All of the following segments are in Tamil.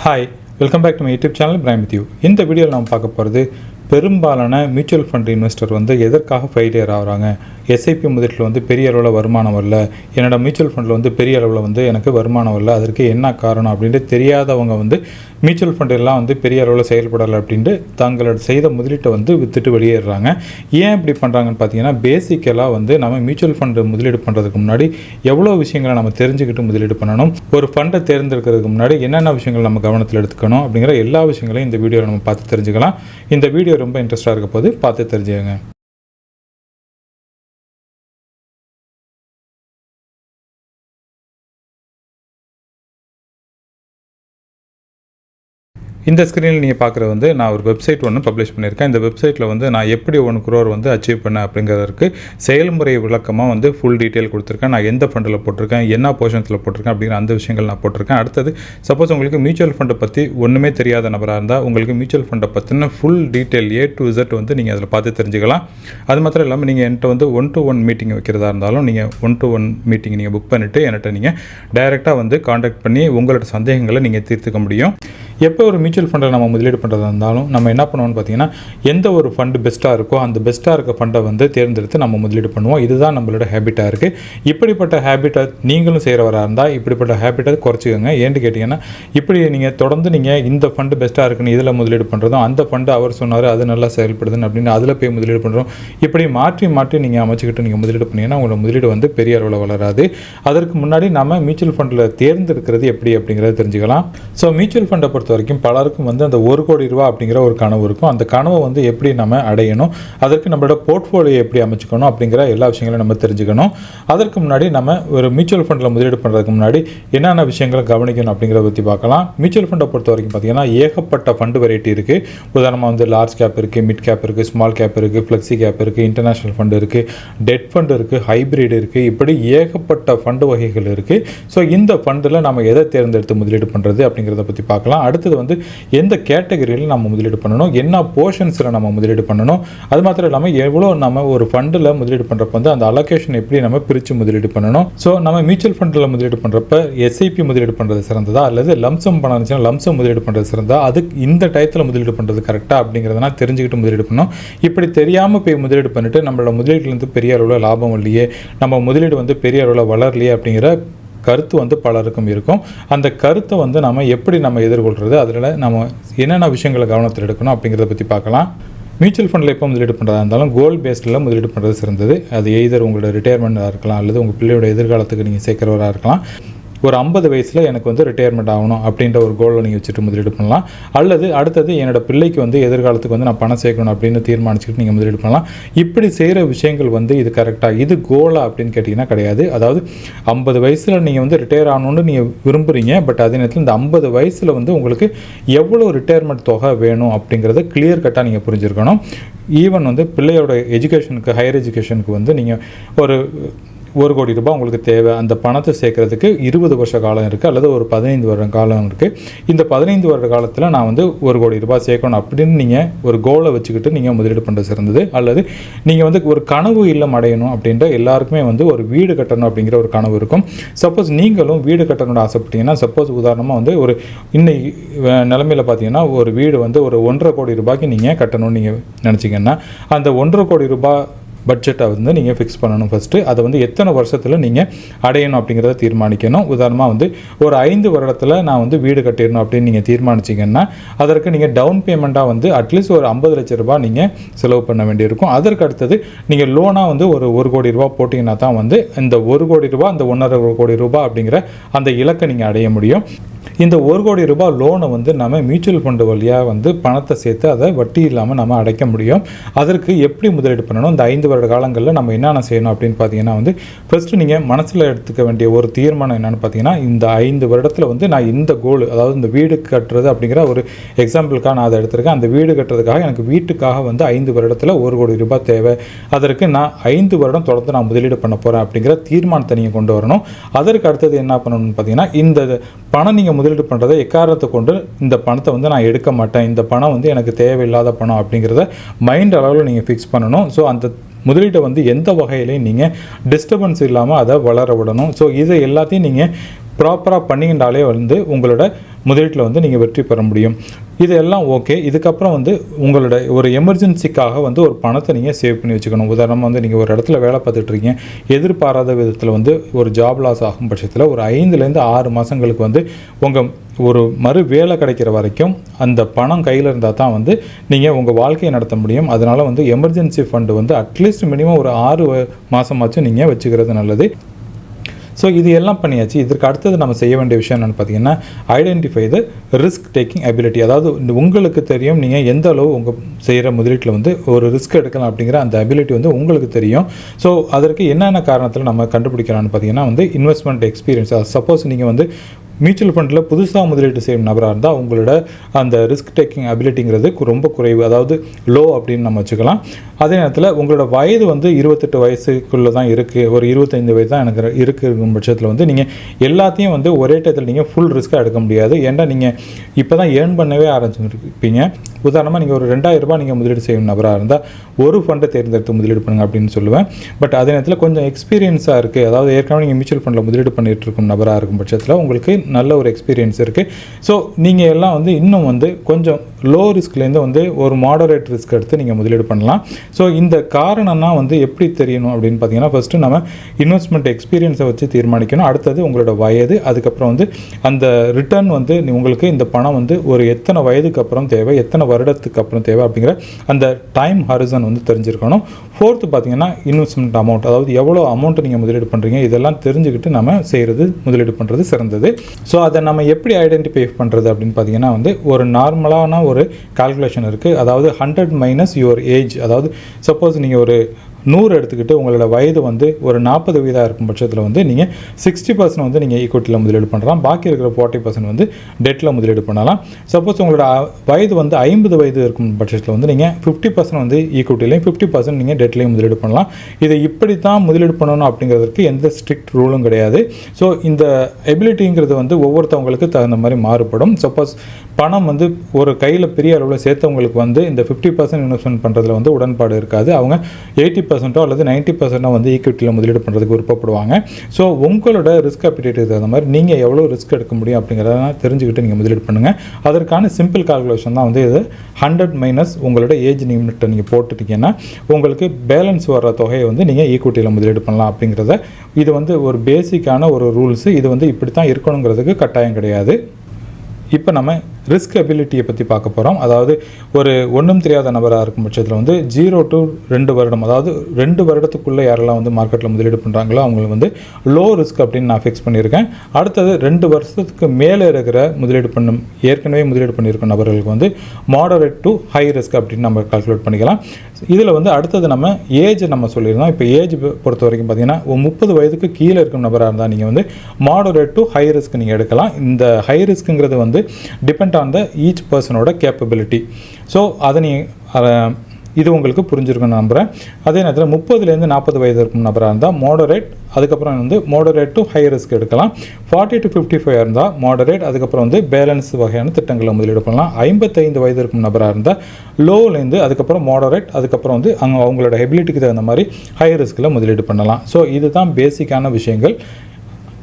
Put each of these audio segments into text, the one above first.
Hi, welcome back to my YouTube channel prime with you. இந்த வீடியோவில் நம்ம பார்க்க போகிறது பெரும்பாலான மியூச்சுவல் ஃபண்ட் இன்வெஸ்டர் எதற்காக ஃபெயிலியர் ஆகிறாங்க. எஸ்ஐபி முதலீட்டில் பெரிய அளவில் வருமானம் வரல, என்னோட மியூச்சுவல் ஃபண்டில் பெரிய அளவில் எனக்கு வருமானம் வரல, அதற்கு என்ன காரணம் அப்படின்ட்டு தெரியாதவங்க மியூச்சுவல் ஃபண்ட் எல்லாம் பெரிய அளவில் செயல்படலை அப்படின்ட்டு தங்களோட செய்த முதலீட்டை வித்துட்டு வெளியேறாங்க. ஏன் இப்படி பண்ணுறாங்கன்னு பார்த்தீங்கன்னா, பேசிக்கலாக நம்ம மியூச்சுவல் ஃபண்டு முதலீடு பண்ணுறதுக்கு முன்னாடி எவ்வளோ விஷயங்களை நம்ம தெரிஞ்சுக்கிட்டு முதலீடு பண்ணணும், ஒரு ஃபண்டை தேர்ந்தெடுக்கிறதுக்கு முன்னாடி என்னென்ன விஷயங்கள் நம்ம கவனத்தில் எடுத்துக்கணும் அப்படிங்கிற எல்லா விஷயங்களையும் இந்த வீடியோவில் நம்ம பார்த்து தெரிஞ்சுக்கலாம். இந்த வீடியோ ரொம்ப இன்ட்ரெஸ்டாக இருக்க போது பார்த்து தெரிஞ்சுக்கங்க. இந்த ஸ்க்ரீனில் நீங்கள் பார்க்குறது நான் ஒரு வெப்சைட் ஒன்று பப்ளிஷ் பண்ணியிருக்கேன். இந்த வெப்சைட்டில் நான் எப்படி 1 crore அச்சீவ் பண்ணேன் அப்படிங்கிறதுக்கு செயல்முறை விளக்கமாக ஃபுல் டீட்டெயில் கொடுத்துருக்கேன். நான் எந்த ஃபண்டில் போட்டிருக்கேன், என்ன போர்ஷன்ஸில் போட்டிருக்கேன் அப்படிங்கிற அந்த விஷயங்கள் நான் போட்டிருக்கேன். அடுத்தது சப்போஸ் உங்களுக்கு மியூச்சுவல் ஃபண்டை பற்றி ஒன்றுமே தெரியாத நபராக இருந்தால் உங்களுக்கு மியூச்சுவல் ஃபண்டை பற்றின full detail A to Z நீங்கள் அதில் பார்த்து தெரிஞ்சுக்கலாம். அது மாத்திரம் இல்லாமல் நீங்கள் என்கிட்ட 1-to-1 மீட்டிங் வைக்கிறதா இருந்தாலும் நீங்கள் 1-to-1 மீட்டிங் நீங்கள் புக் பண்ணிவிட்டு என்கிட்ட நீங்கள் டைரெக்டாக காண்டாக்ட் பண்ணி உங்களோட சந்தேகங்களை நீங்கள் தீர்த்துக்க முடியும். எப்போ ஒரு மியூச்சுவல் ஃபண்டில் நம்ம முதலீடு பண்ணுறதா இருந்தாலும் நம்ம என்ன பண்ணுவோம்னு பார்த்தீங்கன்னா, எந்த ஒரு ஃபண்டு பெஸ்ட்டாக இருக்கோ அந்த பெஸ்ட்டாக இருக்க ஃபண்டை தேர்ந்தெடுத்து நம்ம முதலீடு பண்ணுவோம். இதுதான் நம்மளோட ஹேபிட்டாக இருக்குது. இப்படிப்பட்ட ஹேபிட்டை நீங்களும் செய்கிறவராக இருந்தால் இப்படிப்பட்ட ஹேபிட்டை குறைச்சிக்கோங்க. ஏன்னு கேட்டிங்கன்னா, இப்படி நீங்கள் தொடர்ந்து நீங்கள் இந்த ஃபண்டு பெஸ்ட்டாக இருக்குன்னு இதில் முதலீடு பண்ணுறதும், அந்த ஃபண்டு அவர் சொன்னார் அது நல்லா செயல்படுதுன்னு அப்படின்னு அதில் போய் முதலீடு பண்ணுறோம், இப்படி மாற்றி மாற்றி நீங்கள் அமைச்சிக்கிட்டு நீங்கள் முதலீடு பண்ணிங்கன்னா உங்களோட முதலீடு பெரிய அளவில் வளராது. அதற்கு முன்னாடி நம்ம மியூச்சுவல் ஃபண்டில் தேர்ந்தெடுக்கிறது எப்படி அப்படிங்கிறத தெரிஞ்சுக்கலாம். ஸோ மியூச்சுவல் ஃபண்டை பொறுத்த வரைக்கும் பலருக்கும் அந்த 1 கோடி ரூபா அப்படிங்கிற ஒரு கனவு இருக்கும். அந்த கனவை எப்படி நம்ம அடையணும், அதற்கு நம்மளோட போர்ட்ஃபோலியோ எப்படி அமைச்சுக்கணும் அப்படிங்கிற எல்லா விஷயங்களையும் நம்ம தெரிஞ்சுக்கணும். அதற்கு முன்னாடி நம்ம ஒரு மியூச்சுவல் ஃபண்டில் முதலீடு பண்ணுறதுக்கு முன்னாடி என்னென்ன விஷயங்களை கவனிக்கணும் அப்படிங்கிறத பற்றி பார்க்கலாம். மியூச்சுவல் ஃபண்டை பொறுத்த வரைக்கும் பார்த்தீங்கன்னா ஏகப்பட்ட ஃபண்டு வெரைட்டி இருக்குது. உதாரணமாக லார்ஜ் கேப் இருக்குது, மிட் கேப் இருக்குது, ஸ்மால் கேப் இருக்குது, ஃப்ளெக்ஸி கேப் இருக்குது, இன்டர்நேஷனல் ஃபண்டு இருக்குது, டெட் ஃபண்டு இருக்குது, ஹைப்ரிட் இருக்குது, இப்படி ஏகப்பட்ட ஃபண்டு வகைகள் இருக்குது. ஸோ இந்த ஃபண்டில் நம்ம எதை தேர்ந்தெடுத்து முதலீடு பண்ணுறது அப்படிங்கிறத பற்றி பார்க்கலாம். அடுத்தது எந்த கேட்டகரியில் நம்ம முதலீடு பண்ணணும், என்ன போர்ஷன்ஸில் நம்ம முதலீடு பண்ணணும், அது மாத்திரம் இல்லாமல் எவ்வளோ நம்ம ஒரு ஃபண்டில் முதலீடு பண்ணுறப்ப அந்த அலோகேஷன் எப்படி நம்ம பிரித்து முதலீடு பண்ணணும். ஸோ நம்ம மியூச்சுவல் ஃபண்டில் முதலீடு பண்ணுறப்ப எஸ்ஐபி முதலீடு பண்ணுறது சிறந்ததா அல்லது லம்சம் பணம் இருந்துச்சுன்னா லம்சம் முதலீடு பண்ணுறது சிறந்ததா, அதுக்கு இந்த டயத்தில் முதலீடு பண்ணுறது கரெக்டாக அப்படிங்கிறதுனா தெரிஞ்சுக்கிட்டு முதலீடு பண்ணணும். இப்படி தெரியாமல் போய் முதலீடு பண்ணிவிட்டு நம்மளோட முதலீட்டிலேருந்து பெரிய அளவில் லாபம் இல்லையே, நம்ம முதலீடு பெரிய அளவில் வளரலையே அப்படிங்கிற கருத்து பலருக்கும் இருக்கும். அந்த கருத்தை நம்ம எப்படி நம்ம எதிர்கொள்கிறது, அதில் நம்ம என்னென்ன விஷயங்களை கவனத்தில் எடுக்கணும் அப்படிங்கிறத பற்றி பார்க்கலாம். மியூச்சுவல் ஃபண்டில் எப்போ முதலீடு பண்ணுறதா இருந்தாலும் கோல் பேஸ்டில் முதலீடு பண்ணுறது சிறந்தது. அது எய்தர் உங்களோட ரிட்டையர்மெண்ட்டாக இருக்கலாம் அல்லது உங்கள் பிள்ளையோட எதிர்காலத்துக்கு நீங்கள் சேர்க்குறவராக இருக்கலாம். ஒரு 50 வயசில் எனக்கு ரிட்டையர்மெண்ட் ஆகணும் அப்படின்ற ஒரு கோலை நீங்கள் வச்சுட்டு முதலீடு பண்ணலாம். அல்லது அடுத்தது என்னோடய பிள்ளைக்கு எதிர்காலத்துக்கு நான் பணம் சேர்க்கணும் அப்படின்னு தீர்மானிச்சுக்கிட்டு நீங்கள் முதலீடு பண்ணலாம். இப்படி செய்கிற விஷயங்கள் இது கரெக்டாக, இது கோலா அப்படின்னு கேட்டிங்கன்னா கிடையாது. அதாவது 50 வயசில் நீங்கள் ரிட்டையர் ஆகணும்னு நீங்கள் விரும்புகிறீங்க. பட் அதே நேரத்தில் இந்த 50 வயசில் உங்களுக்கு எவ்வளோ ரிட்டையர்மெண்ட் தொகை வேணும் அப்படிங்கிறத கிளியர் கட்டாக நீங்கள் புரிஞ்சுருக்கணும். ஈவன் பிள்ளையோட எஜுகேஷனுக்கு, ஹையர் எஜுகேஷனுக்கு நீங்கள் ஒரு 1 கோடி ரூபாய் உங்களுக்கு தேவை. அந்த பணத்தை சேர்க்கறதுக்கு 20 வருஷ காலம் இருக்குது அல்லது ஒரு 15 வருட காலம் இருக்குது. இந்த 15 வருட காலத்தில் நான் 1 கோடி ரூபாய் சேர்க்கணும் அப்படின்னு நீங்கள் ஒரு கோலை வச்சுக்கிட்டு நீங்கள் முதலீடு பண்ணுறது சிறந்தது. அல்லது நீங்கள் ஒரு கனவு இல்லம் அடையணும் அப்படின்ற எல்லாருக்குமே ஒரு வீடு கட்டணும் அப்படிங்கிற ஒரு கனவு இருக்கும். சப்போஸ் நீங்களும் வீடு கட்டணும்னு ஆசைப்பட்டீங்கன்னா, சப்போஸ் உதாரணமாக ஒரு இன்னைக்கு நிலைமையில் பார்த்தீங்கன்னா ஒரு வீடு ஒரு 1.5 கோடி ரூபாய்க்கு நீங்கள் கட்டணும்னு நீங்கள் நினச்சிங்கன்னா, அந்த 1.5 கோடி ரூபாய் பட்ஜெட்டை நீங்கள் ஃபிக்ஸ் பண்ணணும். ஃபஸ்ட்டு அதை எத்தனை வருஷத்தில் நீங்கள் அடையணும் அப்படிங்கிறத தீர்மானிக்கணும். உதாரணமாக ஒரு 5 வருடத்தில் நான் வீடு கட்டிடணும் அப்படின்னு நீங்கள் தீர்மானிச்சிங்கன்னா, அதற்கு நீங்கள் டவுன் பேமெண்ட்டாக அட்லீஸ்ட் ஒரு 50 லட்ச ரூபாய் நீங்கள் செலவு பண்ண வேண்டியிருக்கும். அதற்கு அடுத்தது நீங்கள் லோனாக ஒரு 1 கோடி ரூபா போட்டிங்கன்னா தான் இந்த 1 கோடி ரூபா, அந்த 1.5 கோடி ரூபாய் அப்படிங்கிற அந்த இலக்கை நீங்கள் அடைய முடியும். இந்த 1 கோடி ரூபாய் லோனை நம்ம மியூச்சுவல் ஃபண்டு வழியாக பணத்தை சேர்த்து அதை வட்டி இல்லாமல் நம்ம அடைக்க முடியும். அதற்கு எப்படி முதலீடு பண்ணணும், இந்த 5 வருட காலங்களில் நம்ம என்னென்ன செய்யணும் அப்படின்னு பார்த்தீங்கன்னா, ஃபஸ்ட்டு நீங்கள் மனசில் எடுத்துக்க வேண்டிய ஒரு தீர்மானம் என்னென்னு பார்த்தீங்கன்னா, இந்த 5 வருடத்தில் நான் இந்த கோல், அதாவது இந்த வீடு கட்டுறது அப்படிங்கிற ஒரு எக்ஸாம்பிளுக்காக நான் அதை எடுத்திருக்கேன். அந்த வீடு கட்டுறதுக்காக எனக்கு வீட்டுக்காக 5 வருடத்தில் 1 கோடி ரூபாய் தேவை. அதற்கு நான் 5 வருடம் தொடர்ந்து நான் முதலீடு பண்ண போகிறேன் அப்படிங்கிற தீர்மானத்தை நீங்கள் கொண்டு வரணும். அதற்கு அடுத்தது என்ன பண்ணணும்னு பார்த்தீங்கன்னா, இந்த பணம் நீங்கள் முதலீடு பண்ணுறதை எக்காரணத்தை கொண்டு இந்த பணத்தை நான் எடுக்க மாட்டேன், இந்த பணம் எனக்கு தேவையில்லாத பணம் அப்படிங்கிறத மைண்ட் அளவில் நீங்கள் ஃபிக்ஸ் பண்ணணும். ஸோ அந்த முதலீட்டை எந்த வகையிலையும் நீங்கள் டிஸ்டர்பன்ஸ் இல்லாமல் அதை வளர விடணும். ஸோ இதை எல்லாத்தையும் நீங்கள் ப்ராப்பராக பண்ணிக்கிட்டாலே வந்து உங்களோட முதலீட்டில் வந்து நீங்கள் வெற்றி பெற முடியும். இது எல்லாம் ஓகே. இதுக்கப்புறம் வந்து உங்களோட ஒரு எமர்ஜென்சிக்காக வந்து ஒரு பணத்தை நீங்கள் சேவ் பண்ணி வச்சுக்கணும். உதாரணமாக வந்து நீங்கள் ஒரு இடத்துல வேலை பார்த்துட்ருக்கீங்க, எதிர்பாராத விதத்தில் வந்து ஒரு ஜாப் லாஸ் ஆகும் பட்சத்தில் ஒரு 5லேருந்து 6 மாதங்களுக்கு வந்து உங்கள் ஒரு மறு வேலை கிடைக்கிற வரைக்கும் அந்த பணம் கையில் இருந்தால் தான் வந்து நீங்கள் உங்கள் வாழ்க்கையை நடத்த முடியும். அதனால் வந்து எமர்ஜென்சி ஃபண்டு வந்து அட்லீஸ்ட் மினிமம் ஒரு 6 மாதமாச்சும் நீங்கள் வச்சுக்கிறது நல்லது. ஸோ இது எல்லாம் பண்ணியாச்சு. இதற்கு அடுத்தது நம்ம செய்ய வேண்டிய விஷயம் என்னென்னு பார்த்தீங்கன்னா, identify the risk taking ability. அதாவது உங்களுக்கு தெரியும் நீங்கள் எந்த அளவு உங்கள் செய்கிற முதலீட்டில் வந்து ஒரு ரிஸ்க் எடுக்கலாம் அப்படிங்கிற அந்த அபிலிட்டி வந்து உங்களுக்கு தெரியும். ஸோ அதற்கு என்னென்ன காரணத்தில் நம்ம கண்டுபிடிக்கலாம்னு பார்த்தீங்கன்னா வந்து இன்வெஸ்ட்மெண்ட் எக்ஸ்பீரியன்ஸ். சப்போஸ் நீங்கள் வந்து மியூச்சுவல் ஃபண்டில் புதுசாக முதலீட்டு செய்யும் நபராக இருந்தால் உங்களோட அந்த ரிஸ்க் டேக்கிங் அபிலிட்டிங்கிறது ரொம்ப குறைவு, அதாவது லோ அப்படின்னு நம்ம வச்சுக்கலாம். அதே நேரத்தில் உங்களோட வயது வந்து 28 வயசுக்குள்ளே தான் இருக்குது, ஒரு 25 வயது தான் எனக்கு இருக்குங்கிற பட்சத்தில் வந்து நீங்கள் எல்லாத்தையும் வந்து ஒரே டயத்தில் நீங்கள் ஃபுல் ரிஸ்க்காக எடுக்க முடியாது. ஏன்னா நீங்கள் இப்போ தான் ஏர்ன் பண்ணவே ஆரம்பிச்சுருப்பீங்க. உதாரணமாக நீங்கள் ஒரு 2000 ரூபாய் நீங்கள் முதலீடு செய்யும் நபராக இருந்தால் ஒரு ஃபண்டை தேர்ந்தெடுத்து முதலீடு பண்ணுங்க அப்படின்னு சொல்லுவேன். பட் அதே நேரத்தில் கொஞ்சம் எக்ஸ்பீரியன்ஸாக இருக்குது, அதாவது ஏற்கனவே நீங்கள் மியூச்சுவல் ஃபண்டில் முதலீடு பண்ணிகிட்டு இருக்கும் நபராக இருக்கும் பட்சத்தில் உங்களுக்கு நல்ல ஒரு எக்ஸ்பீரியன்ஸ் இருக்குது. ஸோ நீங்கள் எல்லாம் வந்து இன்னும் வந்து கொஞ்சம் லோ ரிஸ்க்லேருந்து வந்து ஒரு மாடரேட் ரிஸ்க் எடுத்து நீங்கள் முதலீடு பண்ணலாம். ஸோ இந்த காரணம்னா வந்து எப்படி தெரியணும் அப்படின்னு பார்த்தீங்கன்னா, ஃபஸ்ட்டு நம்ம இன்வெஸ்ட்மெண்ட் எக்ஸ்பீரியன்ஸை வச்சு தீர்மானிக்கணும். அடுத்தது உங்களோட வயது, அதுக்கப்புறம் வந்து அந்த ரிட்டர்ன் வந்து உங்களுக்கு இந்த பணம் வந்து ஒரு எத்தனை வயதுக்கு அப்புறம் தேவை, எத்தனை வருடத்துக்கு அப்புறம் தேவை அப்படிங்கிற அந்த டைம் ஹரிசன் வந்து தெரிஞ்சிருக்கணும். ஃபோர்த்து பார்த்தீங்கன்னா இன்வெஸ்ட்மெண்ட் அமௌண்ட், அதாவது எவ்வளோ அமௌண்ட்டு நீங்கள் முதலீடு பண்ணுறீங்க இதெல்லாம் தெரிஞ்சுக்கிட்டு நம்ம செய்கிறது முதலீடு பண்ணுறது சிறந்தது. ஸோ அதை நம்ம எப்படி ஐடென்டிஃபை பண்ணுறது அப்படின்னு பார்த்தீங்கன்னா வந்து ஒரு நார்மலான ஒரு கால்குலேஷன் இருக்குது. அதாவது 100 மைனஸ் யுவர் ஏஜ். அதாவது சப்போஸ் நீங்கள் ஒரு 100 எடுத்துக்கிட்டு உங்களோட வயது வந்து ஒரு 40 வயதாக இருக்கும் பட்சத்தில் வந்து நீங்கள் 60% வந்து நீங்கள் ஈக்விட்டியில் முதலீடு பண்ணலாம், பாக்கி இருக்கிற 40% வந்து டெட்டில் முதலீடு பண்ணலாம். சப்போஸ் உங்களோட வயது வந்து 50 வயது இருக்கும் பட்சத்தில் வந்து நீங்கள் 50% வந்து ஈக்விட்டிலையும் 50% நீங்கள் டெட்லையும் முதலீடு பண்ணலாம். இதை இப்படி தான் முதலீடு பண்ணணும் அப்படிங்கிறதுக்கு எந்த ஸ்ட்ரிக்ட் ரூலும் கிடையாது. ஸோ இந்த எபிலிட்டிங்கிறது வந்து ஒவ்வொருத்தவங்களுக்கு தகுந்த மாதிரி மாறுபடும். சப்போஸ் பணம் வந்து ஒரு கையில் பெரிய அளவில் சேர்த்தவங்களுக்கு வந்து இந்த 50% இன்வெஸ்ட்மெண்ட் பண்ணுறதுல வந்து உடன்பாடு இருக்காது. அவங்க 80% அல்லது 90% வந்து ஈக்விட்டியில் முதலீடு பண்ணுறதுக்கு விருப்பப்படுவாங்க. ஸோ உங்களோட ரிஸ்க் அப்பிடைட்டுக்கு தகுந்த மாதிரி நீங்கள் எவ்வளோ ரிஸ்க் எடுக்க முடியும் அப்படிங்கிறத தெரிஞ்சுக்கிட்டு நீங்கள் முதலீடு பண்ணுங்கள். அதற்கான சிம்பிள் கால்குலேஷன் தான் வந்து இது 100 மைனஸ் உங்களோட ஏஜ் லிமிட்டை நீங்கள் போட்டுட்டீங்கன்னா உங்களுக்கு பேலன்ஸ் வர்ற தொகையை வந்து நீங்கள் ஈக்விட்டியில் முதலீடு பண்ணலாம் அப்படிங்கிறத, இது வந்து ஒரு பேசிக்கான ஒரு ரூல்ஸு. இது வந்து இப்படி தான் இருக்கணுங்கிறதுக்கு கட்டாயம் கிடையாது. இப்போ நம்ம ரிஸ்க் அபிலிட்டியை பற்றி பார்க்க போகிறோம். அதாவது ஒரு ஒன்றும் தெரியாத நபராக இருக்கும் பட்சத்தில் வந்து 0 to 2 வருடம், அதாவது 2 வருடத்துக்குள்ளே யாரெல்லாம் வந்து மார்க்கெட்டில் முதலீடு பண்ணுறாங்களோ அவங்களுக்கு வந்து லோ ரிஸ்க் அப்படின்னு நான் ஃபிக்ஸ் பண்ணியிருக்கேன். அடுத்தது 2 வருஷத்துக்கு மேலே இருக்கிற ஏற்கனவே முதலீடு பண்ணியிருக்க நபர்களுக்கு வந்து மாடரேட் டு ஹை ரிஸ்க் அப்படின்னு நம்ம கால்குலேட் பண்ணிக்கலாம். இதில் வந்து அடுத்தது நம்ம ஏஜ் நம்ம சொல்லியிருந்தோம். இப்போ ஏஜ் பொறுத்த வரைக்கும் பார்த்தீங்கன்னா 30 வயதுக்கு கீழே இருக்கும் நபராக இருந்தால் நீங்கள் வந்து மாடரேட் டு ஹை ரிஸ்க் நீங்கள் எடுக்கலாம். இந்த ஹை ரிஸ்க்குங்கிறது வந்து டிபெண்ட் ஆன் த ஈச் பர்சனோட கேப்பபிலிட்டி. ஸோ அதை நீங்கள் இது உங்களுக்கு புரிஞ்சிருக்குன்னு நம்புகிறேன். அதே நேரத்தில் 30லேருந்து 40 வயது இருக்கும் நபராக இருந்தால் மாடரேட், அதுக்கப்புறம் வந்து மாடரேட் டு ஹை ரிஸ்க் எடுக்கலாம். 40 to 55 இருந்தால் மாடரேட், அதுக்கப்புறம் வந்து பேலன்ஸ் வகையான திட்டங்களில் முதலீடு பண்ணலாம். 55 வயது இருக்கும் நபராக இருந்தால் லோலேருந்து அதுக்கப்புறம் மாடரேட், அதுக்கப்புறம் வந்து அவங்களோட எபிலிட்டிக்கு தகுந்த மாதிரி ஹை ரிஸ்கில் முதலீடு பண்ணலாம். ஸோ இதுதான் பேசிக்கான விஷயங்கள்.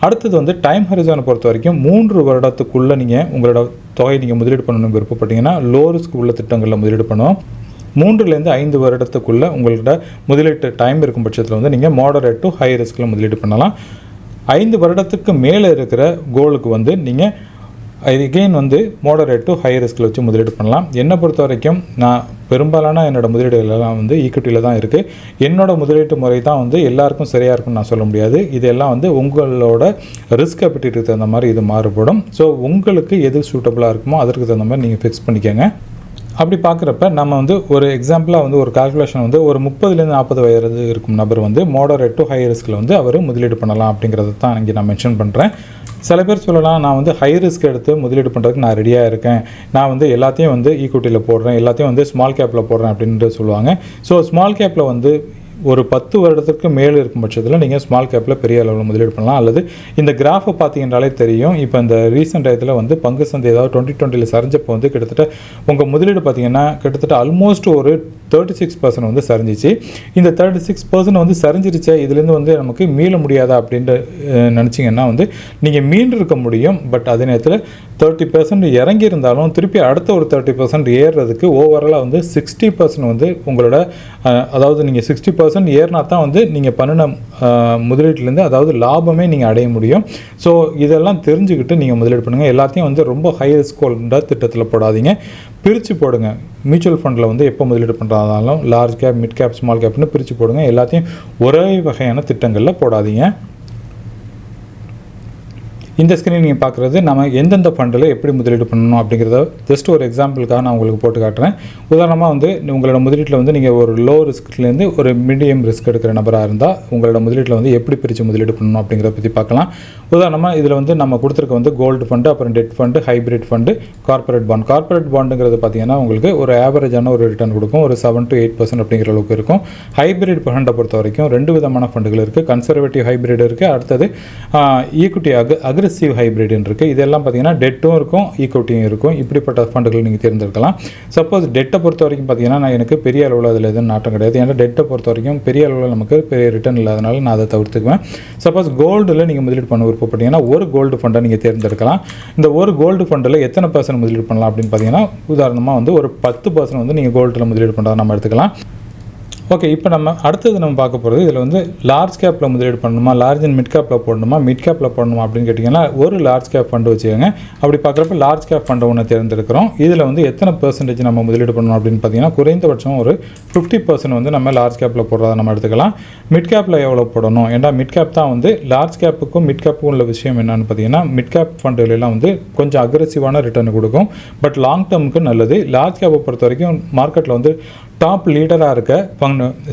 அடுத்தது வந்து டைம் ஹரிசானை பொறுத்த வரைக்கும் 3 வருடத்துக்குள்ளே நீங்கள் உங்களோட தொகை நீங்கள் முதலீடு பண்ணணும்னு விருப்பப்பட்டீங்கன்னா லோ ரிஸ்க் உள்ள திட்டங்களில் முதலீடு பண்ணணும். 3லேருந்து 5 வருடத்துக்குள்ளே உங்களோட முதலீட்டு டைம் இருக்கும் பட்சத்தில் வந்து நீங்கள் மாடரேட் டு ஹை ரிஸ்கில் முதலீடு பண்ணலாம். 5 வருடத்துக்கு மேலே இருக்கிற கோலுக்கு வந்து நீங்கள் எகெயின் வந்து மாடரேட் டு ஹை ரிஸ்கில் வச்சு முதலீடு பண்ணலாம். என்னை பொறுத்த வரைக்கும் நான் பெரும்பாலான என்னோடய முதலீடுகளெல்லாம் வந்து ஈக்விட்டியில் தான் இருக்குது. என்னோடய முதலீட்டு முறை தான் வந்து எல்லாருக்கும் சரியாக இருக்கும்னு நான் சொல்ல முடியாது. இதெல்லாம் வந்து உங்களோட ரிஸ்க் அப்பிடைட்டுக்கு தகுந்த மாதிரி இது மாறுபடும். ஸோ உங்களுக்கு எது சூட்டபுளாக இருக்குமோ அதற்கு தகுந்த மாதிரி நீங்கள் ஃபிக்ஸ் பண்ணிக்கோங்க. அப்படி பார்க்குறப்ப நம்ம வந்து ஒரு எக்ஸாம்பிளாக வந்து ஒரு கால்குலேஷன் வந்து ஒரு 30லேருந்து 40 வயது இருக்கும் நபர் வந்து மாடரேட் டு ஹை ரிஸ்கில் வந்து அவர் முதலீடு பண்ணலாம் அப்படிங்கிறத தான் இங்கே நான் மென்ஷன் பண்ணுறேன். சில பேர் சொல்லலாம், நான் வந்து ஹை ரிஸ்க் எடுத்து முதலீடு பண்ணுறதுக்கு நான் ரெடியாக இருக்கேன், நான் வந்து எல்லாத்தையும் வந்து ஈக்விட்டியில் போடுறேன், எல்லாத்தையும் வந்து ஸ்மால் கேப்பில் போடுறேன் அப்படின்ட்டு சொல்லுவாங்க. ஸோ ஸ்மால் கேப்பில் வந்து ஒரு 10 வருடத்துக்கு மேலே இருக்கும் பட்சத்தில் நீங்கள் ஸ்மால் கேப்பில் பெரிய அளவில் முதலீடு பண்ணலாம். அல்லது இந்த கிராஃபை பார்த்தீங்கன்னாலே தெரியும். இப்போ இந்த ரீசெண்ட் டயத்தில் வந்து பங்கு சந்தை ஏதாவது 2020 சரிஞ்சப்போ வந்து கிட்டத்தட்ட உங்கள் முதலீடு பார்த்தீங்கன்னா கிட்டத்தட்ட ஆல்மோஸ்ட் ஒரு 36% வந்து சரிஞ்சிச்சு. இந்த 36% வந்து சரிஞ்சிருச்சே, இதுலேருந்து வந்து நமக்கு மீள முடியாதா அப்படின்ட்டு நினச்சிங்கன்னா வந்து நீங்கள் மீண்டு இருக்க முடியும். பட் அதே நேரத்தில் 30% இறங்கி இருந்தாலும் திருப்பி அடுத்த ஒரு 30% ஏறுறதுக்கு ஓவராலாக வந்து 60% வந்து உங்களோட அதாவது நீங்கள் 60% ஏறினா தான் வந்து நீங்கள் பண்ணின முதலீட்டிலேருந்து அதாவது லாபமே நீங்கள் அடைய முடியும். ஸோ இதெல்லாம் தெரிஞ்சுக்கிட்டு நீங்கள் முதலீடு பண்ணுங்கள். எல்லாத்தையும் வந்து ரொம்ப ஹை ரிஸ்க் கொண்ட திட்டத்தில் போடாதீங்க, பிரித்து போடுங்க. மியூச்சுவல் ஃபண்டில் வந்து எப்போ முதலீடு பண்ணுறதாலும் large cap, mid cap, small கேப்னு பிரித்து போடுங்க. எல்லாத்தையும் ஒரே வகையான திட்டங்களில் போடாதீங்க. இந்த ஸ்க்ரீன் நீங்கள் பார்க்குறது நம்ம எந்தெந்த ஃபண்டில் எப்படி முதலீடு பண்ணணும் அப்படிங்கிறத ஜஸ்ட் ஒரு எக்ஸாம்பிளுக்காக நான் உங்களுக்கு போட்டு காட்டுறேன். உதாரணமாக வந்து உங்களோட முதலீட்டில் வந்து நீங்கள் ஒரு லோ ரிஸ்க்லேருந்து ஒரு மீடியம் ரிஸ்க் எடுக்கிற நபராக இருந்தால் உங்களோட முதலீட்டில் வந்து எப்படி பிரித்து முதலீடு பண்ணணும் அப்படிங்கிறத பற்றி பார்க்கலாம். உதாரணமாக இதில் வந்து நம்ம கொடுத்துருக்க வந்து கோல்டு ஃபண்டு, அப்புறம் debt fund, hybrid fund, corporate bond. Corporate பாண்டுங்கிறது பார்த்தீங்கன்னா உங்களுக்கு ஒரு ஆவரேஜான ஒரு ரிட்டர்ன் கொடுக்கும், ஒரு 7 to 8% அப்படிங்கிற அளவுக்கு இருக்கும். ஹைப்ரிட் ஃபண்டை பொறுத்த வரைக்கும் 2 விதமான ஃபண்டுகள் இருக்குது. கன்சர்வேட்டிவ் ஹைப்ரிட் இருக்குது, அடுத்தது ஈக்விட்டி அக்ரெசிவ் ஹைப்ரிட்னு இருக்குது. இதெல்லாம் பார்த்தீங்கன்னா டெட்டும் இருக்கும், ஈக்விட்டியும் இருக்கும். இப்படிப்பட்ட ஃபண்டுகள் நீங்கள் தேர்ந்தெடுக்கலாம். சப்போஸ் டெட்டை பொறுத்த வரைக்கும் பார்த்தீங்கன்னா எனக்கு பெரிய அளவில் அதில் எதுவும் நாட்டம் கிடையாது. ஏன்னா டெட்டை பொறுத்த வரைக்கும் பெரிய அளவில் நமக்கு பெரிய ரிட்டர்ன் இல்லாதனால நான் அதை தவிர்த்துக்குவேன். சப்போஸ் கோல்டில் நீங்கள் முதலீடு பண்ண விருப்பப்பட்டீங்கன்னா ஒரு கோல்டு ஃபண்டை நீங்கள் தேர்ந்தெடுக்கலாம். இந்த ஒரு கோல்டு ஃபண்டில் எத்தனை % முதலீடு பண்ணலாம் அப்படின்னு பார்த்தீங்கன்னா உதாரணமாக வந்து ஒரு 10% வந்து நீங்கள் கோல்டில் முதலீடு பண்ணுறதா நம்ம எடுத்துக்கலாம். ஓகே, இப்போ நம்ம அடுத்தது நம்ம பார்க்க போகிறது இதில் வந்து லார்ஜ் கேப்பில் முதலீடு பண்ணணுமா, லார்ஜ் அண்ட் மிட் கேப்பில் போடணுமா, மிட் கேப்பில் போடணுமா அப்படின்னு கேட்டிங்கன்னா ஒரு லார்ஜ் கேப் ஃபண்டு வச்சுக்கோங்க. அப்படி பார்க்குறப்ப லார்ஜ் கேப் ஃபண்டை ஒன்று தேர்ந்தெடுக்கிறோம். இதில் வந்து எத்தனை % நம்ம முதலீடு பண்ணணும் அப்படின்னு பார்த்தீங்கன்னா குறைந்தபட்சம் ஒரு 50% வந்து நம்ம லார்ஜ் கேப்பில் போடுறதா நம்ம எடுத்துக்கலாம். மிட் கேப்பில் எவ்வளோ போடணும், ஏன்னா மிட் கேப் தான் வந்து லார்ஜ் கேப்புக்கும் மிட் கேப்புக்கும் உள்ள விஷயம் என்னென்னு பார்த்தீங்கன்னா மிட் கேப் ஃபண்டுகளெல்லாம் வந்து கொஞ்சம் அக்ரெசிவான ரிட்டர்ன் கொடுக்கும், பட் லாங் டேர்முக்கு நல்லது. லார்ஜ் கேப்பை பொறுத்த வரைக்கும் மார்க்கெட்டில் வந்து டாப் லீடராக இருக்க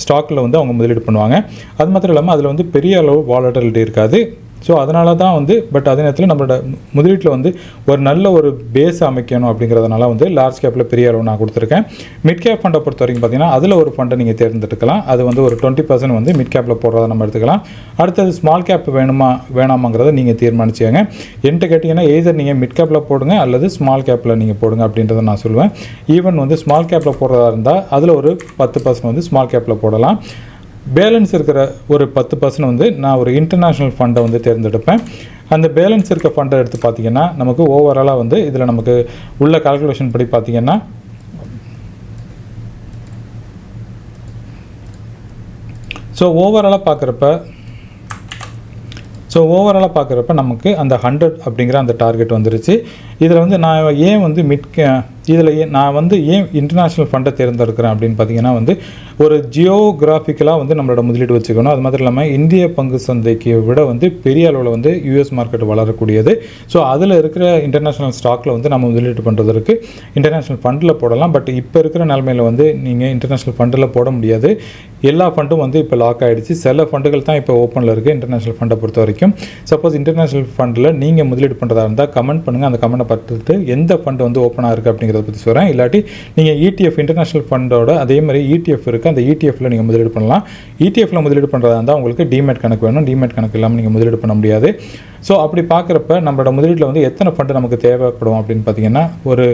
ஸ்டாக்கில் வந்து அவங்க முதலீடு பண்ணுவாங்க. அது மாத்திரம் இல்லாமல் அதில் வந்து பெரிய அளவு வாலட்டிலிட்டி இருக்காது. ஸோ அதனால தான் வந்து பட் அதே நேரத்தில் நம்மளோட முதலீட்டில் வந்து ஒரு நல்ல ஒரு பேஸ் அமைக்கணும் அப்படிங்கிறதுனால வந்து லார்ஜ் கேப்பில் பெரிய அளவு நான் கொடுத்துருக்கேன். மிட் கேப் ஃபண்டை பொறுத்த வரைக்கும் பார்த்தீங்கன்னா அதில் ஒரு ஃபண்டை நீங்கள் தேர்ந்தெடுக்கலாம். அது வந்து ஒரு 20% வந்து மிட் கேப்பில் போடுறத நம்ம எடுத்துக்கலாம். அடுத்தது ஸ்மால் கேப் வேணாமாங்கிறத நீங்கள் தீர்மானிச்சுக்கோங்க. என்கிட்ட கேட்டிங்கன்னா எய்தர் நீங்கள் மிட் கேப்பில் போடுங்க அல்லது ஸ்மால் கேப்பில் நீங்கள் போடுங்க அப்படின்றத நான் சொல்லுவேன். ஈவன் வந்து ஸ்மால் கேப்பில் போடுறதா இருந்தால் அதில் ஒரு 10% வந்து ஸ்மால் கேப்பில் போடலாம். பேலன்ஸ் இருக்கிற ஒரு 10% வந்து நான் ஒரு இன்டர்நேஷ்னல் ஃபண்டை வந்து தேர்ந்தெடுப்பேன். அந்த பேலன்ஸ் இருக்க ஃபண்டை எடுத்து பார்த்திங்கன்னா நமக்கு ஓவராலாக வந்து இதில் நமக்கு உள்ள கால்குலேஷன் படி பார்த்திங்கன்னா ஸோ ஓவராலாக பார்க்குறப்ப நமக்கு அந்த 100 அப்படிங்கிற அந்த டார்கெட் வந்துருச்சு. இதில் வந்து நான் ஏன் வந்து நான் வந்து ஏன் இன்டர்நேஷ்னல் ஃபண்டை தேர்ந்தெடுக்கிறேன் அப்படின்னு பார்த்தீங்கன்னா வந்து ஒரு ஜியோகிராஃபிக்கலாக வந்து நம்மளோட முதலீடு வச்சுக்கணும். அது மாதிரி இல்லாமல் இந்திய பங்கு சந்தைக்கு விட வந்து பெரிய அளவில் வந்து யூஎஸ் மார்க்கெட் வளரக்கூடியது. ஸோ அதில் இருக்கிற இன்டர்நேஷ்னல் ஸ்டாக்கில் வந்து நம்ம முதலீடு பண்ணுறதுக்கு இன்டர்நேஷ்னல் ஃபண்டில் போடலாம். பட் இப்போ இருக்கிற நிலைமையில் வந்து நீங்கள் இன்டர்நேஷ்னல் ஃபண்டில் போட முடியாது. எல்லா ஃபண்டும் வந்து இப்போ லாக் ஆகிடுச்சு. சில ஃபண்டுகள் தான் இப்போ ஓப்பனில் இருக்குது இன்டர்நேஷ்னல் ஃபண்டை பொறுத்த வரைக்கும். சப்போஸ் இன்டர்நேஷ்னல் ஃபண்டில் நீங்கள் முதலீடு பண்ணுறதா இருந்தால் கமெண்ட் பண்ணுங்கள். அந்த கமெண்ட்டை பார்த்துட்டு எந்த ஃபண்டு வந்து ஓப்பனாக இருக்குது அப்படிங்கிறத பற்றி சொல்கிறேன். இல்லாட்டி நீங்கள் ETF இன்டர்நேஷ்னல் ஃபண்டோட அதே மாதிரி ETF இருக்குது, அந்த ETFல நீங்கள் முதலீடு பண்ணலாம். ETFல முதலீடு பண்ணுறதா இருந்தால் உங்களுக்கு டிமேட் கணக்கு வேணும். டிமேட் கணக்கு இல்லாமல் நீங்கள் முதலீடு பண்ண முடியாது. ஸோ அப்படி பார்க்குறப்ப நம்மளோட முதலீட்டில் வந்து எத்தனை ஃபண்டு நமக்கு தேவைப்படும் அப்படின்னு பார்த்தீங்கன்னா ஒரு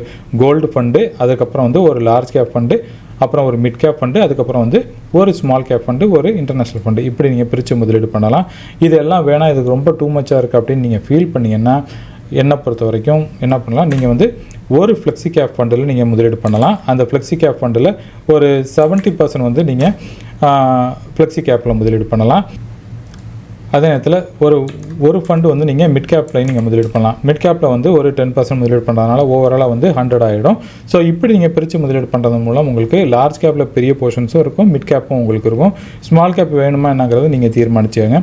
கோல்டு ஃபண்டு, அதுக்கப்புறம் வந்து ஒரு லார்ஜ் கேப் ஃபண்டு, அப்புறம் ஒரு மிட் கேப் ஃபண்டு, அதுக்கப்புறம் வந்து ஒரு ஸ்மால் கேப் ஃபண்டு, ஒரு இன்டர்நேஷ்னல் ஃபண்டு, இப்படி நீங்கள் பிரித்து முதலீடு பண்ணலாம். இதெல்லாம் வேணாம், இதுக்கு ரொம்ப டூ மச்சாக இருக்குது அப்படின்னு நீங்கள் ஃபீல் பண்ணிங்கன்னா என்னை பொறுத்த வரைக்கும் என்ன பண்ணலாம், நீங்கள் வந்து ஒரு ஃப்ளெக்ஸி கேப் ஃபண்டில் நீங்கள் முதலீடு பண்ணலாம். அந்த ஃப்ளெக்ஸி கேப் ஃபண்டில் ஒரு 70% வந்து நீங்கள் ஃப்ளெக்ஸி கேப்பில் முதலீடு பண்ணலாம். அதே நேரத்தில் ஒரு ஃபண்டு வந்து நீங்கள் மிட் கேப்பில் நீங்கள் முதலீடு பண்ணலாம். மிட் கேப்பில் வந்து ஒரு 10% முதலீடு பண்ணுறதுனால ஓவராலாக வந்து 100 ஆகிடும். ஸோ இப்படி நீங்கள் பிரித்து முதலீடு பண்ணுறது மூலம் உங்களுக்கு லார்ஜ் கேப்பில் பெரிய போர்ஷன்ஸும் இருக்கும், மிட் கேப்பும் உங்களுக்கு இருக்கும். ஸ்மால் கேப் வேணுமா என்னங்கிறத நீங்கள் தீர்மானிச்சுங்க.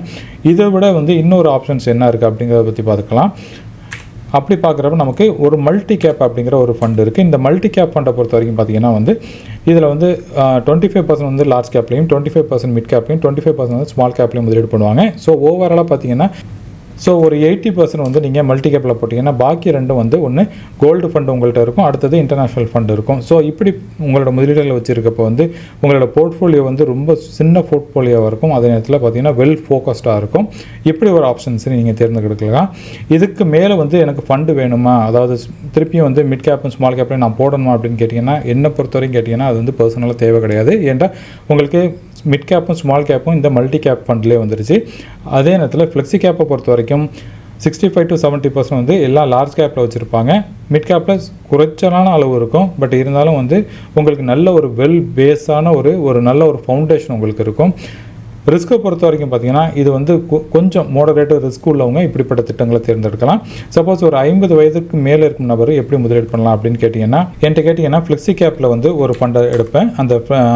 இதை விட வந்து இன்னொரு ஆப்ஷன்ஸ் என்ன இருக்குது அப்படிங்கிறத பற்றி பார்த்துக்கலாம். அப்படி பார்க்குறப்ப நமக்கு ஒரு மல்டி கேப் அப்படிங்கிற ஒரு ஃபண்டு இருக்குது. இந்த மல்டி கேப் ஃபண்டை பொறுத்த வரைக்கும் பார்த்தீங்கன்னா வந்து இதில் வந்து 25% வந்து லார்ஜ் கேப்லையும், 25% மிட் கேப்லையும், 25% வந்து ஸ்மால் கேப்லையும் முதலீடு பண்ணுவாங்க. ஸோ ஓவராலாக பார்த்தீங்கன்னா ஸோ ஒரு 80% வந்து நீங்கள் மல்டி கேப்பில் போட்டிங்கன்னா பாக்கி ரெண்டும் வந்து ஒன்று கோல்டு ஃபண்டு உங்கள்கிட்ட இருக்கும், அடுத்தது இன்டர்நேஷ்னல் ஃபண்டு இருக்கும். ஸோ இப்படி உங்களோட முதலீடுகளை வச்சுருக்கப்போ வந்து உங்களோட போர்ட்ஃபோலியோ வந்து ரொம்ப சின்ன போர்ட்ஃபோலியோவாக இருக்கும், அதே நேரத்தில் பார்த்தீங்கன்னா வெல் ஃபோக்கஸ்டாக இருக்கும். இப்படி ஒரு ஆப்ஷன்ஸ் நீங்கள் தேர்ந்தெடுக்கலாம். இதுக்கு மேலே வந்து எனக்கு ஃபண்டு வேணுமா, அதாவது திருப்பியும் வந்து மிட் கேப்பும் ஸ்மால் கேப்லையும் நான் போடணுமா அப்படின்னு கேட்டிங்கன்னா, என்னை பொறுத்த வரைக்கும் கேட்டிங்கன்னா அது வந்து பர்சனலாக தேவை கிடையாது. ஏன்டா உங்களுக்கு மிட் கேப்பும் ஸ்மால் கேப்பும் இந்த மல்டி கேப் ஃபண்ட்லேயே வந்துருச்சு. அதே நேரத்தில் ஃப்ளெக்ஸி கேப்பை பொறுத்த வரைக்கும் 65 to 70% வந்து எல்லாம் லார்ஜ் கேப்பில் வச்சுருப்பாங்க. மிட் கேப்பில் குறைச்சலான அளவு இருக்கும், பட் இருந்தாலும் வந்து உங்களுக்கு நல்ல ஒரு வெல் பேஸான ஒரு நல்ல ஒரு ஃபவுண்டேஷன் உங்களுக்கு இருக்கும். ரிஸ்க்கை பொறுத்த வரைக்கும் பார்த்தீங்கன்னா இது வந்து கொஞ்சம் மோடரேட்டு ரிஸ்க் உள்ளவங்க இப்படிப்பட்ட திட்டங்களை தேர்ந்தெடுக்கலாம். சப்போஸ் ஒரு 50 வயதுக்கு மேலே இருக்கும் நபர் எப்படி முதலீடு பண்ணலாம் அப்படின்னு கேட்டிங்கன்னா ஃப்ளெக்ஸி கேப்பில் வந்து ஒரு ஃபண்டை எடுப்பேன்.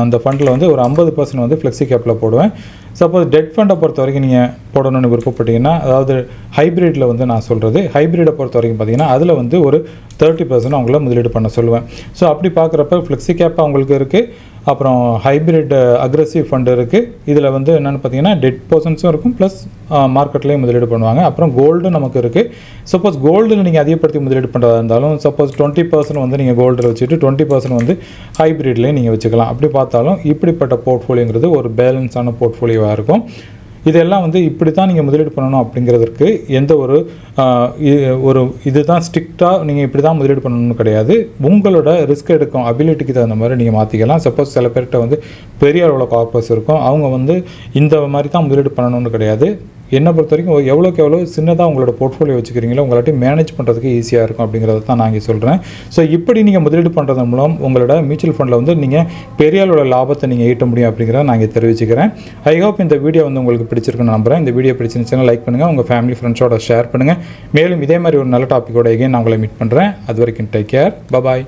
அந்த ஃபண்டில் வந்து ஒரு 50% வந்து ஃப்ளெக்ஸி கேப்பில் போடுவேன். சப்போஸ் டெட் ஃபண்டை பொறுத்த வரைக்கும் நீங்கள் போடணும்னு விருப்பப்பட்டீங்கன்னா, அதாவது ஹைப்ரிட்டில் வந்து நான் சொல்கிறது, ஹைப்ரிடை பொறுத்த வரைக்கும் பார்த்தீங்கன்னா அதில் வந்து ஒரு 30% அவங்கள முதலீடு பண்ண சொல்லுவேன். ஸோ அப்படி பார்க்குறப்ப ஃப்ளெக்ஸி கேப் அவங்களுக்கு இருக்குது, அப்புறம் ஹைப்ரிட் அக்ரெசிவ் ஃபண்டு இருக்குது. இதில் வந்து என்னென்னு பார்த்தீங்கன்னா டெட் பர்சன்ஸும் இருக்கும், ப்ளஸ் மார்க்கெட்லேயும் முதலீடு பண்ணுவாங்க. அப்புறம் கோல்டு நமக்கு இருக்குது. சப்போஸ் கோல்டில் நீங்கள் அதிகப்படுத்தி முதலீடு பண்ணுறதா இருந்தாலும் சப்போஸ் 20% வந்து நீங்கள் கோல்டில் வச்சுட்டு 20% வந்து ஹைப்ரிட்லேயும் நீங்கள் வச்சுக்கலாம். அப்படி பார்த்தாலும் இப்படிப்பட்ட போர்ட்ஃபோலியோங்கிறது ஒரு பேலன்ஸான போர்ட்ஃபோலியோவாக இருக்கும். இதெல்லாம் வந்து இப்படி தான் நீங்கள் முதலீடு பண்ணணும் அப்படிங்கிறதுக்கு எந்த ஒரு இதுதான் ஸ்ட்ரிக்டாக நீங்கள் இப்படி தான் முதலீடு பண்ணணும்னு கிடையாது. உங்களோட ரிஸ்க் எடுக்கும் அபிலிட்டிக்கு தகுந்த மாதிரி நீங்கள் மாற்றிக்கலாம். சப்போஸ் சில பேர்கிட்ட வந்து பெரிய அளவில் கார்பஸ் இருக்கும், அவங்க வந்து இந்த மாதிரி தான் முதலீடு பண்ணணும்னு கிடையாது. என்னை பொறுத்த வரைக்கும் எவ்வளோக்கு எவ்வளோ சின்னதாக உங்களோட போர்ட்ஃபோலியோ வச்சுக்கிறீங்களோ உங்களாட்டி மேனேஜ் பண்ணுறதுக்கு ஈஸியாக இருக்கும் அப்படிங்கிறத தான் நான் இங்கே சொல்கிறேன். ஸோ இப்படி நீங்கள் முதலீடு பண்ணுறது மூலம் உங்களோட மியூச்சுவல் ஃபண்டில் வந்து நீங்கள் பெரிய அளவோட லாபத்தை நீங்கள் ஈட்ட முடியும் அப்படிங்கிறத நான் இங்கே தெரிவிச்சுக்கிறேன். ஐ ஹோப் இந்த வீடியோ வந்து உங்களுக்கு பிடிச்சிருக்குன்னு நம்புகிறேன். இந்த வீடியோ பிடிச்சிருந்துச்சுன்னா லைக் பண்ணுங்கள், உங்கள் ஃபேமிலி ஃப்ரெண்ட்ஸோட ஷேர் பண்ணுங்கள். மேலும் இதே மாதிரி ஒரு நல்ல டாப்பிக்கோட எகைன் நான் உங்களை மீட் பண்ணுறேன். அது வரைக்கும் டேக் கேர், பாய்.